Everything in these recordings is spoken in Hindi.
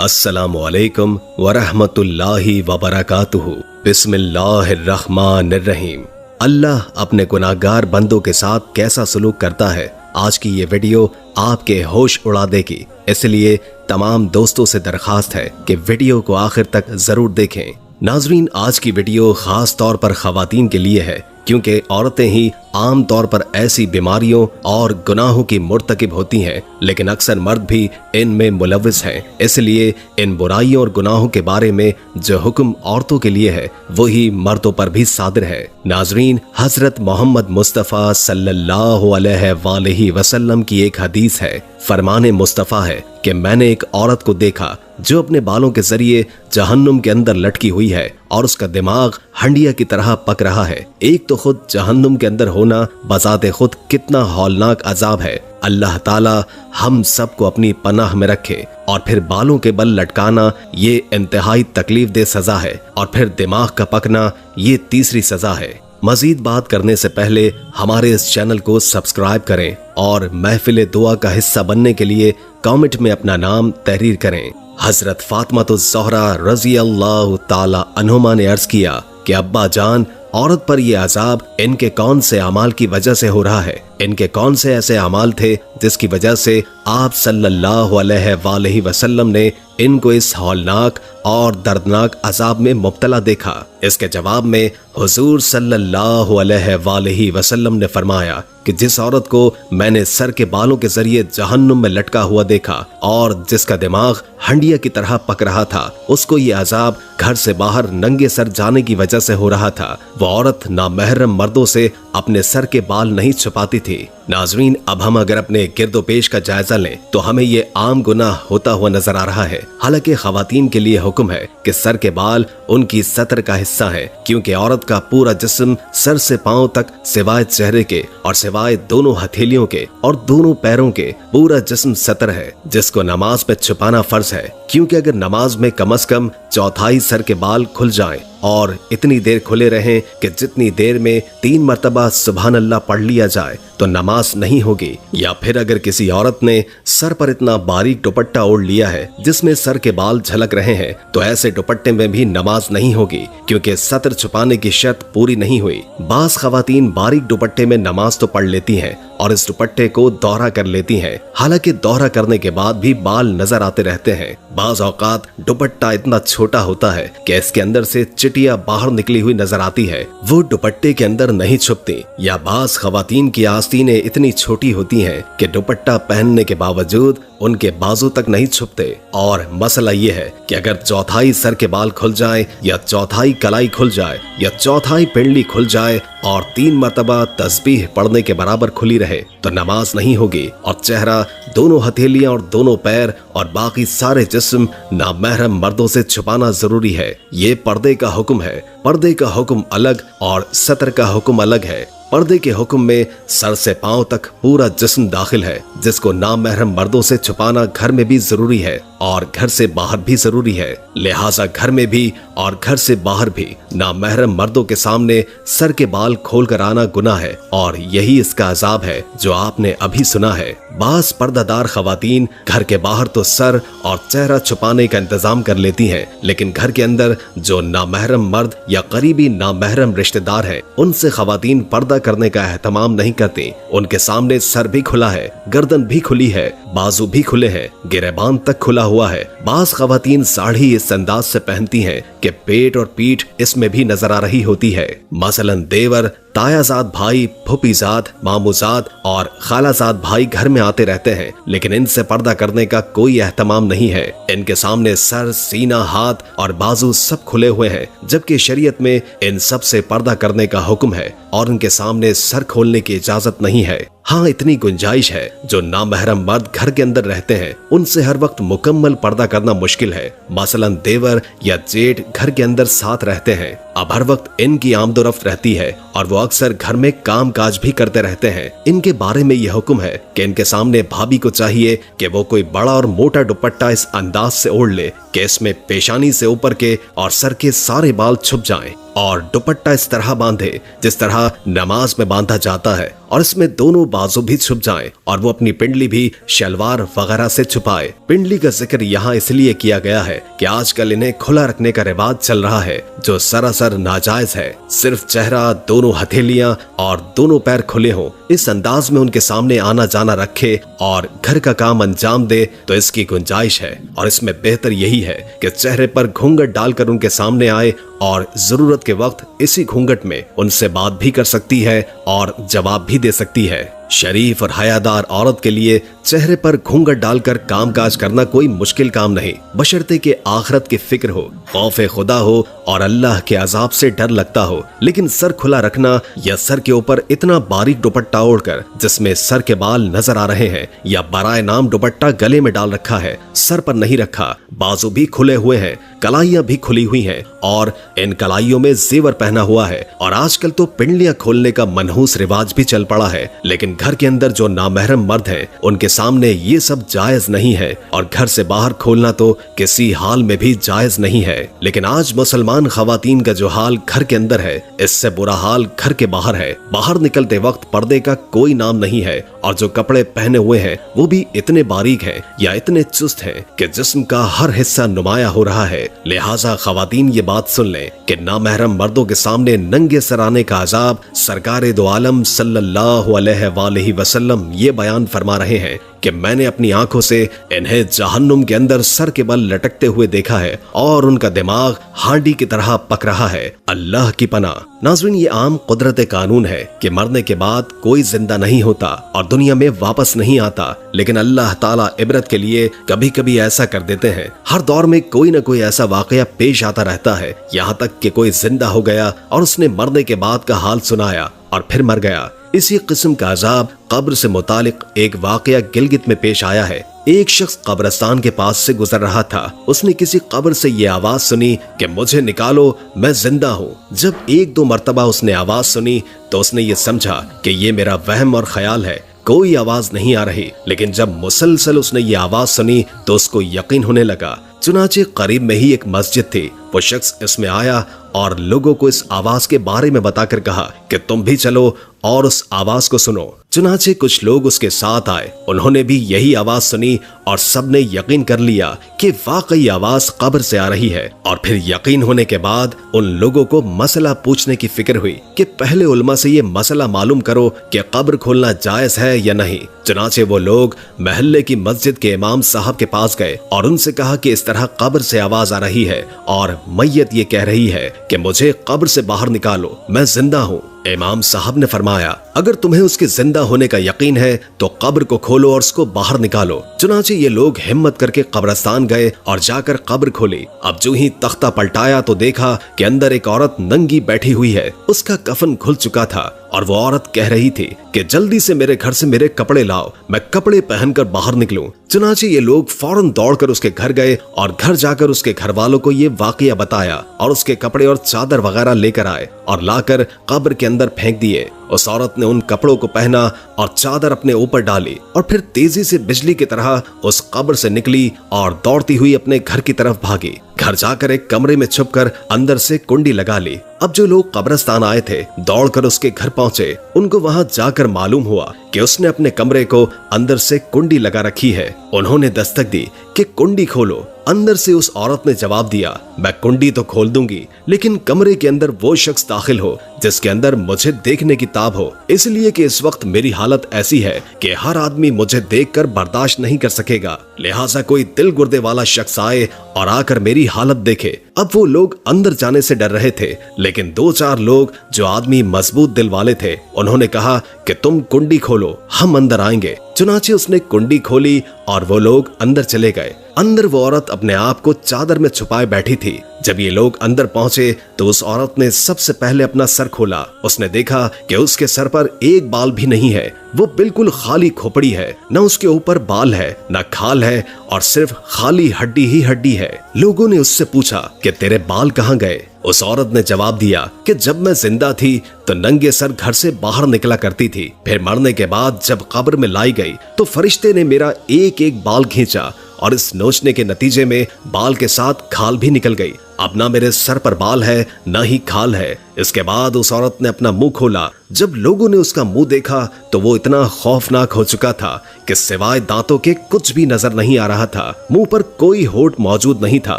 अस्सलामुअलैकुम वरहमतुल्लाहि वबरकातुहू। बिस्मिल्लाहिर्रहमानिर्रहीम। अल्लाह अपने गुनाहगार बंदों के साथ कैसा सलूक करता है, आज की ये वीडियो आपके होश उड़ा देगी। इसलिए तमाम दोस्तों से दरखास्त है कि वीडियो को आखिर तक जरूर देखें। नाजरीन, आज की वीडियो खास तौर पर खवातीन के लिए है, क्योंकि औरतें ही आम तौर पर ऐसी बीमारियों और गुनाहों की मुर्तकिब होती हैं, लेकिन अक्सर मर्द भी इनमें मुलव्विस हैं। इसलिए इन बुराइयों और गुनाहों के बारे में जो हुक्म औरतों के लिए है वही मर्दों पर भी सादिर है। नाजरीन, हजरत मोहम्मद मुस्तफ़ा सल्लल्लाहु अलैहि वसल्लम की एक हदीस है, फरमाने मुस्तफ़ा है कि मैंने एक औरत को देखा जो अपने बालों के जरिए जहन्नुम के अंदर लटकी हुई है और उसका दिमाग हंडिया की तरह पक रहा है। एक तो खुद जहन्नुम के अंदर होना बजाते खुद कितना हौलनाक अजाब है। अल्लाह ताला हम सबको अपनी पनाह में रखे। और फिर बालों के बल लटकाना ये इंतहाई तकलीफ दे सजा है, और फिर दिमाग का पकना ये तीसरी सजा है। मजीद बात करने से पहले हमारे इस चैनल को सब्सक्राइब करें और महफिल दुआ का हिस्सा बनने के लिए कमेंट में अपना नाम तहरीर करें। हजरत फातिमा-तुज़-ज़हरा रज़ी अल्लाह ताला अन्हुमा ने अर्ज किया कि अब्बा जान, औरत पर यह अजाब इनके कौन से अमाल की वजह से हो रहा है? इनके कौन से ऐसे अमाल थे जिसकी वजह से आप सल्लल्लाहु अलैहि वसल्लम ने इनको इस हौलनाक और दर्दनाक अजाब में मुब्तला देखा? इसके जवाब में हुजूर सल्लल्लाहु अलैहि वसल्लम ने फरमाया कि जिस औरत को मैंने सर के बालों के जरिए जहन्नुम में लटका हुआ देखा और जिसका दिमाग हंडिया की तरह पक रहा था, उसको ये अजाब घर से बाहर नंगे सर जाने की वजह से हो रहा था। वो औरत नामहरम मर्दों से अपने सर के बाल नहीं छुपाती थी। नाजरीन, अब हम अगर अपने गिरदोपेश का जायजा लें तो हमें ये आम गुनाह होता हुआ नजर आ रहा है। हालांकि खवातीन के लिए हुक्म है कि सर के बाल उनकी सतर का हिस्सा है, क्योंकि औरत का पूरा जिस्म सर से पांव तक सिवाय चेहरे के और सिवाय दोनों हथेलियों के और दोनों पैरों के पूरा जिस्म सतर है, जिसको नमाज में छुपाना फर्ज है। क्योंकि अगर नमाज में कम से कम चौथाई सर के बाल खुल जाएं और इतनी देर खुले रहें कि जितनी देर में 3 मरतबा सुभान अल्लाह पढ़ लिया जाए तो नमाज नहीं होगी। या फिर अगर किसी औरत ने सर पर इतना बारीक दुपट्टा ओढ़ लिया है जिसमें सर के बाल झलक रहे हैं, तो ऐसे दुपट्टे में भी नमाज नहीं होगी, क्योंकि सतर छुपाने की शर्त पूरी नहीं हुई। बास खवातीन बारीक दुपट्टे में नमाज तो पढ़ लेती हैं और इस दुपट्टे को दोहरा कर लेती हैं। हालांकि दोहरा करने के बाद भी बाल नजर आते रहते हैं। बाज औकात दुपट्टा इतना छोटा होता है कि इसके अंदर से चिटिया बाहर निकली हुई नजर आती है, वो दुपट्टे के अंदर नहीं छुपती। या बाज खवातीन की आस्तीनें इतनी छोटी होती हैं कि दुपट्टा पहनने के बावजूद उनके बाजू तक नहीं छुपते। और मसला ये है कि अगर चौथाई सर के बाल खुल जाए या चौथाई कलाई खुल जाए या चौथाई पिंडली खुल जाए और 3 मरतबा तस्बीह पढ़ने के बराबर खुली रहे तो नमाज नहीं होगी। और चेहरा, दोनों हथेलियां और दोनों पैर और बाकी सारे जिस्म नामहरम मर्दों से छुपाना जरूरी है। ये पर्दे का हुक्म है। पर्दे का हुक्म अलग और सतर का हुक्म अलग है। पर्दे के हुक्म में सर से पांव तक पूरा जिस्म दाखिल है, जिसको नामहरम मर्दों से छुपाना घर में भी जरूरी है और घर से बाहर भी जरूरी है। लिहाजा घर में भी और घर से बाहर भी नामहरम मर्दों के सामने सर के बाल खोल कर आना गुनाह है, और यही इसका अजाब है जो आपने अभी सुना है। बास पर्दादार खवातीन घर के बाहर तो सर और चेहरा छुपाने का इंतजाम कर लेती हैं, लेकिन घर के अंदर जो नामहरम मर्द या करीबी नामहरम रिश्तेदार है, उनसे खवातीन पर्दा करने का एहतमाम नहीं करती। उनके सामने सर भी खुला है, गर्दन भी खुली है, बाजू भी खुले हैं, गिरेबान तक खुला हुआ है। बास खवातीन साड़ी इस अंदाज से पहनती हैं कि पेट और पीठ इसमें भी नजर आ रही होती है। मसलन देवर, तायाजाद भाई, फूफीजाद, मामूजाद और खालाजाद भाई घर में आते रहते हैं, लेकिन इनसे पर्दा करने का कोई एहतमाम नहीं है। इनके सामने सर, सीना, हाथ और बाजू सब खुले हुए हैं, जबकि शरीयत में इन सब से पर्दा करने का हुक्म है और इनके सामने सर खोलने की इजाजत नहीं है। हाँ, इतनी गुंजाइश है जो नामहरम मर्द घर के अंदर रहते हैं उनसे हर वक्त मुकम्मल पर्दा करना मुश्किल है। मसलन देवर या जेठ घर के अंदर साथ रहते हैं, अब हर वक्त इनकी आमदोरफ्त रहती है और वो अक्सर घर में काम काज भी करते रहते हैं। इनके बारे में यह हुक्म है कि इनके सामने भाभी को चाहिए कि वो कोई बड़ा और मोटा दुपट्टा इस अंदाज से ओढ़ ले कि इसमें पेशानी से ऊपर के और सर के सारे बाल छुप जाएं। और दुपट्टा इस तरह बांधे जिस तरह नमाज में बांधा जाता है, और इसमें दोनों बाजू भी छुप जाएं और वो अपनी पिंडली भी शलवार वगैरह से छुपाए। पिंडली का जिक्र यहाँ इसलिए किया गया है कि आजकल इन्हें खुला रखने का रिवाज चल रहा है, जो सरासर नाजायज है। सिर्फ चेहरा, दोनों हथेलियां और दोनों पैर खुले हों, इस अंदाज में उनके सामने आना जाना रखे और घर का काम अंजाम दे तो इसकी गुंजाइश है। और इसमें बेहतर यही है कि चेहरे पर घूंघट डालकर उनके सामने आए और जरूरत के वक्त इसी घूंघट में उनसे बात भी कर सकती है और जवाब भी दे सकती है। शरीफ और हयादार औरत के लिए चेहरे पर घूंघट डालकर कामकाज करना कोई मुश्किल काम नहीं, बशर्ते कि आखिरत की फिक्र हो, खौफे खुदा हो और अल्लाह के अजाब से डर लगता हो। लेकिन सर खुला रखना या सर के ऊपर इतना बारीक दुपट्टा ओढ़कर जिसमें सर के बाल नजर आ रहे हैं, या बराए नाम दुपट्टा गले में डाल रखा है, सर पर नहीं रखा, बाजू भी खुले हुए हैं, कलाइयां भी खुली हुई हैं और इन कलाइयों में जेवर पहना हुआ है। और आजकल तो पिंडलियां खोलने का मनहूस रिवाज भी चल पड़ा है, लेकिन घर के अंदर जो नामहरम मर्द हैं उनके सामने ये सब जायज नहीं है, और घर से बाहर खोलना तो किसी हाल में भी जायज नहीं है। लेकिन आज मुसलमान खवातीन का जो हाल घर के अंदर है, इससे बुरा हाल घर के बाहर है। बाहर निकलते वक्त पर्दे का कोई नाम नहीं है, और जो कपड़े पहने हुए हैं वो भी इतने बारीक हैं या इतने चुस्त हैं कि जिस्म का हर हिस्सा नुमाया हो रहा है। लिहाजा खवातीन ये बात सुन लें कि नामहरम मर्दों के सामने नंगे सर आने का अजाब सरकारे दो आलम सल्लल्लाहु अलैहि वसल्लम ये बयान फरमा रहे हैं कि मैंने अपनी आंखों से इन्हें जहन्नुम के अंदर सर के बल लटकते हुए देखा है और उनका दिमाग हांडी की तरह पक रहा है। अल्लाह की पनाह। नाज़रीन, ये आम कुदरत कानून है कि मरने के बाद कोई जिंदा नहीं होता और दुनिया में वापस नहीं आता, लेकिन अल्लाह ताला इबरत के लिए कभी कभी ऐसा कर देते हैं। हर दौर में कोई न कोई ऐसा वाकया पेश आता रहता है, यहाँ तक कि कोई जिंदा हो गया और उसने मरने के बाद का हाल सुनाया और फिर मर गया। इसी किस्म का अजाब कब्र से मुतालिक एक वाकया गिलगित में पेश आया है। एक शख्स कब्रिस्तान के पास से गुजर रहा था। उसने किसी कब्र से ये आवाज सुनी कि मुझे निकालो, मैं जिंदा हूँ। जब एक दो मर्तबा उसने आवाज सुनी तो उसने ये समझा कि ये मेरा वहम और ख्याल है, कोई आवाज नहीं आ रही। लेकिन जब मुसलसल उसने ये आवाज सुनी तो उसको यकीन होने लगा। चुनाचे करीब में ही एक मस्जिद थी। वो शख्स इसमें आया और लोगों को इस आवाज के बारे में बताकर कहा कि तुम भी चलो और उस आवाज को सुनो। चुनाचे कुछ लोग उसके साथ आए। उन्होंने भी यही आवाज सुनी और सबने यकीन कर लिया कि वाकई आवाज कब्र से आ रही है। और फिर यकीन होने के बाद उन लोगों को मसला पूछने की फिक्र हुई कि पहले उलमा से ये मसला मालूम करो कि कब्र खोलना जायज है या नहीं। चुनाचे वो लोग महल्ले की मस्जिद के इमाम साहब के पास गए और उनसे कहा कि इस तरह कब्र से आवाज आ रही है और मैयत ये कह रही है कि मुझे कब्र से बाहर निकालो, मैं जिंदा हूँ। इमाम साहब ने फरमाया, अगर तुम्हें उसके जिंदा होने का यकीन है तो कब्र को खोलो और उसको बाहर निकालो। चुनाचे ये लोग हिम्मत करके कब्रिस्तान गए और जाकर कब्र खोली। अब जो ही तख्ता पलटाया तो देखा कि अंदर एक औरत नंगी बैठी हुई है। उसका कफन खुल चुका था और वो औरत कह रही थी कि जल्दी से मेरे घर से मेरे कपड़े लाओ, मैं कपड़े पहनकर बाहर निकलूं। चुनाचे ये लोग फौरन दौड़कर उसके घर गए और घर जाकर उसके घर वालों को ये वाकया बताया और उसके कपड़े और चादर वगैरह लेकर आए और लाकर कब्र के अंदर फेंक दिए। उस औरत ने उन कपड़ों को पहना और चादर अपने ऊपर डाली और फिर तेजी से बिजली की तरह उस कब्र से निकली और दौड़ती हुई अपने घर की तरफ भागी। घर जाकर एक कमरे में छुपकर अंदर से कुंडी लगा ली। अब जो लोग कब्रिस्तान आए थे दौड़कर उसके घर पहुंचे। उनको वहां जाकर मालूम हुआ कि उसने अपने कमरे को अंदर से कुंडी लगा रखी है। उन्होंने दस्तक दी कि कुंडी खोलो। अंदर से उस औरत ने जवाब दिया, मैं कुंडी तो खोल दूंगी, लेकिन कमरे के अंदर वो शख्स दाखिल हो जिसके अंदर मुझे देखने की ताब हो, इसलिए कि इस वक्त मेरी हालत ऐसी है कि हर आदमी मुझे देखकर बर्दाश्त नहीं कर सकेगा। लिहाजा कोई दिल गुर्दे वाला शख्स आए और आकर मेरी हालत देखे। अब वो लोग अंदर जाने से डर रहे थे, लेकिन दो चार लोग जो आदमी मजबूत दिल वाले थे उन्होंने कहा कि तुम कुंडी खोलो, हम अंदर आएंगे। चुनाचे उसने कुंडी खोली और वो लोग अंदर चले गए। अंदर वो औरत अपने आप को चादर में छुपाए बैठी थी। जब ये लोग अंदर पहुंचे तो उस औरत ने सबसे पहले अपना सर खोला। उसने देखा कि उसके सर पर एक बाल भी नहीं है, वो बिल्कुल खाली खोपड़ी है, न उसके ऊपर बाल है न खाल है और सिर्फ खाली हड्डी ही हड्डी है। लोगों ने उससे पूछा कि तेरे बाल कहाँ गए? उस औरत ने जवाब दिया कि जब मैं जिंदा थी तो नंगे सर घर से बाहर निकला करती थी, फिर मरने के बाद जब कब्र में लाई गई तो फरिश्ते ने मेरा एक एक बाल खींचा और इस नोचने के नतीजे में बाल के साथ खाल भी निकल गई। अब ना मेरे सर पर बाल है ना ही खाल है। इसके बाद उस औरत ने अपना मुंह खोला। जब लोगों ने उसका मुंह देखा तो वो इतना खौफनाक हो चुका था कि सिवाय दांतों के कुछ भी नजर नहीं आ रहा था। मुंह पर कोई होंठ मौजूद नहीं था,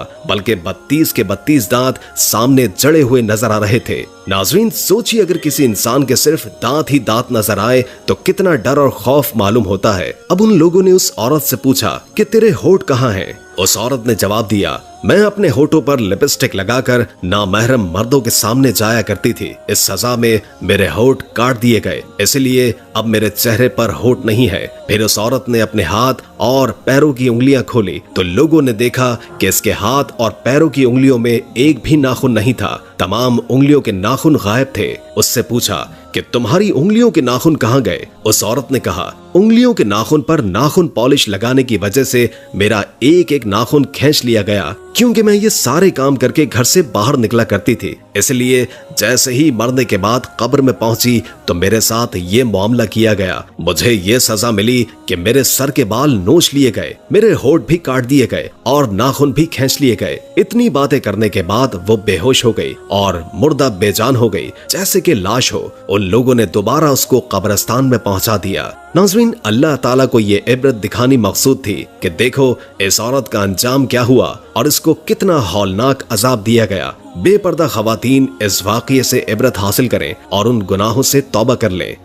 बल्कि 32 के 32 दांत सामने जड़े हुए नजर आ रहे थे। नाजरीन, सोचिए अगर किसी इंसान के सिर्फ दांत ही दांत नजर आए तो कितना डर और खौफ मालूम होता है। अब उन लोगों ने उस औरत से पूछा कि तेरे होंठ कहाँ हैं? उस औरत ने जवाब दिया, मैं अपने होठों पर लिपस्टिक लगाकर नामहरम मर्दों के सामने जाया करती थी। इस सजा में मेरे होठ काट दिए गए, इसलिए अब मेरे चेहरे पर होठ नहीं है। फिर उस औरत ने अपने हाथ और पैरों की उंगलियां खोली तो लोगों ने देखा कि इसके हाथ और पैरों की उंगलियों में एक भी नाखून नहीं था। तमाम उंगलियों के नाखून गायब थे। उससे पूछा कि तुम्हारी उंगलियों के नाखून कहाँ गए? उस औरत ने कहा, उंगलियों के नाखून पर नाखून पॉलिश लगाने की वजह से मेरा एक एक नाखून खींच लिया गया, क्योंकि मैं ये सारे काम करके घर से बाहर निकला करती थी। इसलिए जैसे ही मरने के बाद कब्र में पहुंची तो मेरे साथ ये मामला किया गया। मुझे ये सजा मिली कि मेरे सर के बाल नोच लिए गए, मेरे होठ भी काट दिए गए और नाखून भी खींच लिए गए। इतनी बातें करने के बाद वो बेहोश हो गई और मुर्दा बेजान हो गई, जैसे कि लाश हो। उन लोगों ने दोबारा उसको कब्रिस्तान में पहुंचा दिया। नाज़रीन, अल्लाह ताला को ये इबरत दिखानी मकसूद थी कि देखो इस औरत का अंजाम क्या हुआ और इसको कितना हौलनाक अजाब दिया गया। बेपर्दा खवातीन इस वाक़ये से इबरत हासिल करें और उन गुनाहों से तौबा कर लें।